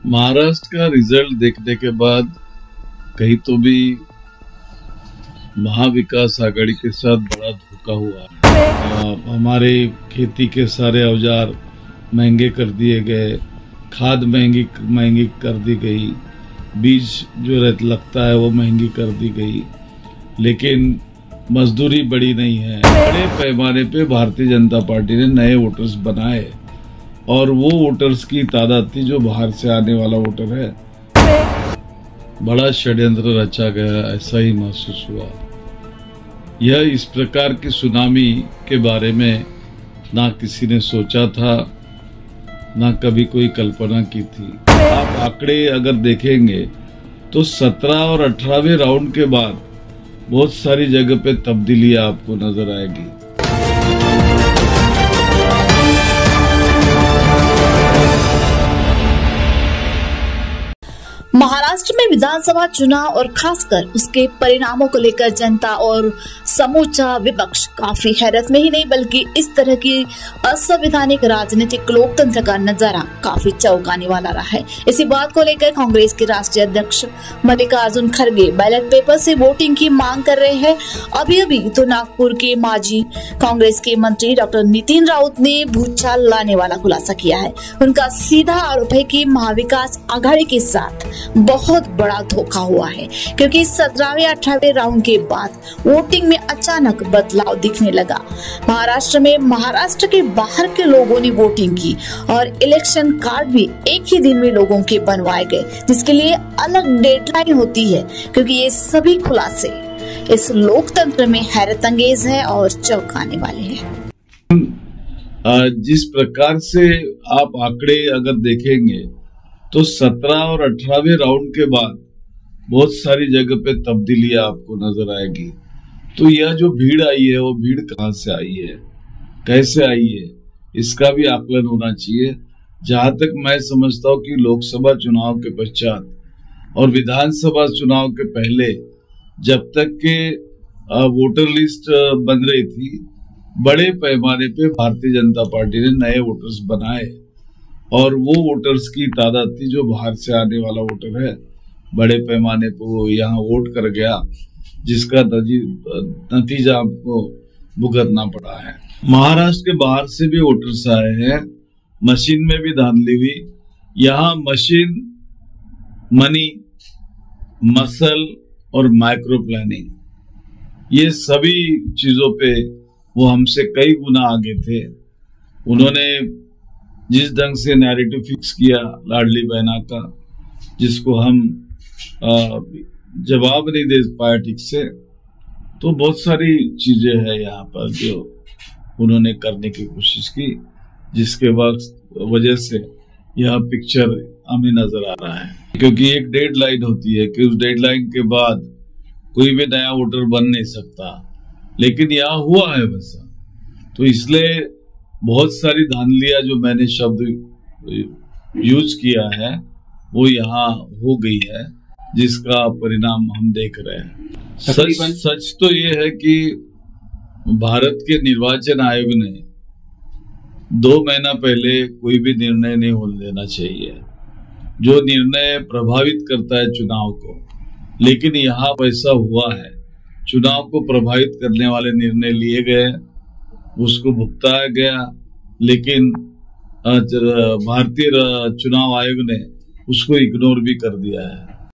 महाराष्ट्र का रिजल्ट देखने के बाद कहीं तो भी महाविकास आघाड़ी के साथ बड़ा धोखा हुआ है। हमारे खेती के सारे औजार महंगे कर दिए गए, खाद महंगी कर दी गई, बीज जो लगता है वो महंगी कर दी गई, लेकिन मजदूरी बड़ी नहीं है। बड़े पैमाने पे भारतीय जनता पार्टी ने नए वोटर्स बनाए और वो वोटर्स की तादाद थी जो बाहर से आने वाला वोटर है। बड़ा षड्यंत्र रचा गया, ऐसा ही महसूस हुआ। यह इस प्रकार की सुनामी के बारे में ना किसी ने सोचा था, ना कभी कोई कल्पना की थी। आप आंकड़े अगर देखेंगे तो 17 और 18वें राउंड के बाद बहुत सारी जगह पे तब्दीली आपको नजर आएगी। महाराष्ट्र में विधानसभा चुनाव और खासकर उसके परिणामों को लेकर जनता और समूचा विपक्ष काफी हैरत में ही नहीं बल्कि इस तरह की असंवैधानिक राजनीतिक लोकतंत्र का नजारा काफी चौंकाने वाला रहा है। इसी बात को लेकर कांग्रेस के राष्ट्रीय अध्यक्ष मल्लिकार्जुन खड़गे बैलेट पेपर से वोटिंग की मांग कर रहे हैं। अभी तो नागपुर के माजी कांग्रेस के मंत्री डॉक्टर नितिन राउत ने भूचाल लाने वाला खुलासा किया है। उनका सीधा आरोप है कि महाविकास आघाड़ी के साथ बहुत बड़ा धोखा हुआ है, क्योंकि 17वें 18वें राउंड के बाद वोटिंग में अचानक बदलाव दिखने लगा। महाराष्ट्र में महाराष्ट्र के बाहर के लोगों ने वोटिंग की और इलेक्शन कार्ड भी एक ही दिन में लोगों के बनवाए गए, जिसके लिए अलग डेडलाइन होती है। क्योंकि ये सभी खुलासे इस लोकतंत्र में हैरत अंगेज है और चौंकाने वाले हैं। जिस प्रकार से आप आंकड़े अगर देखेंगे तो 17 और 18वें राउंड के बाद बहुत सारी जगह पे तब्दीली आपको नजर आएगी। तो यह जो भीड़ आई है वो भीड़ कहां से आई है, कैसे आई है, इसका भी आकलन होना चाहिए। जहां तक मैं समझता हूं कि लोकसभा चुनाव के पश्चात और विधानसभा चुनाव के पहले जब तक के वोटर लिस्ट बन रही थी, बड़े पैमाने पे भारतीय जनता पार्टी ने नए वोटर्स बनाए और वो वोटर्स की तादाद थी जो बाहर से आने वाला वोटर है। बड़े पैमाने पर वो यहाँ वोट कर गया, जिसका नतीजा आपको भुगतना पड़ा है। महाराष्ट्र के बाहर से भी वोटर्स आए हैं, मशीन में भी धांधली हुई। यहाँ मशीन, मनी, मसल और माइक्रो प्लानिंग, ये सभी चीजों पे वो हमसे कई गुना आगे थे। उन्होंने जिस ढंग से नैरेटिव फिक्स किया लाडली बहना का, जिसको हम जवाब नहीं दे पाए ठीक से, तो बहुत सारी चीजें हैं यहाँ पर जो उन्होंने करने की कोशिश की, जिसके वजह से यह पिक्चर हमें नजर आ रहा है। क्योंकि एक डेडलाइन होती है कि उस डेडलाइन के बाद कोई भी नया वोटर बन नहीं सकता, लेकिन यहाँ हुआ है वैसा। तो इसलिए बहुत सारी धांधलियां जो मैंने शब्द यूज किया है वो यहाँ हो गई है, जिसका परिणाम हम देख रहे हैं। सच तो ये है कि भारत के निर्वाचन आयोग ने 2 महीना पहले कोई भी निर्णय नहीं होने देना चाहिए, जो निर्णय प्रभावित करता है चुनाव को। लेकिन यहाँ वैसा हुआ है, चुनाव को प्रभावित करने वाले निर्णय लिए गए, उसको भुगताया गया, लेकिन भारतीय चुनाव आयोग ने उसको इग्नोर भी कर दिया है।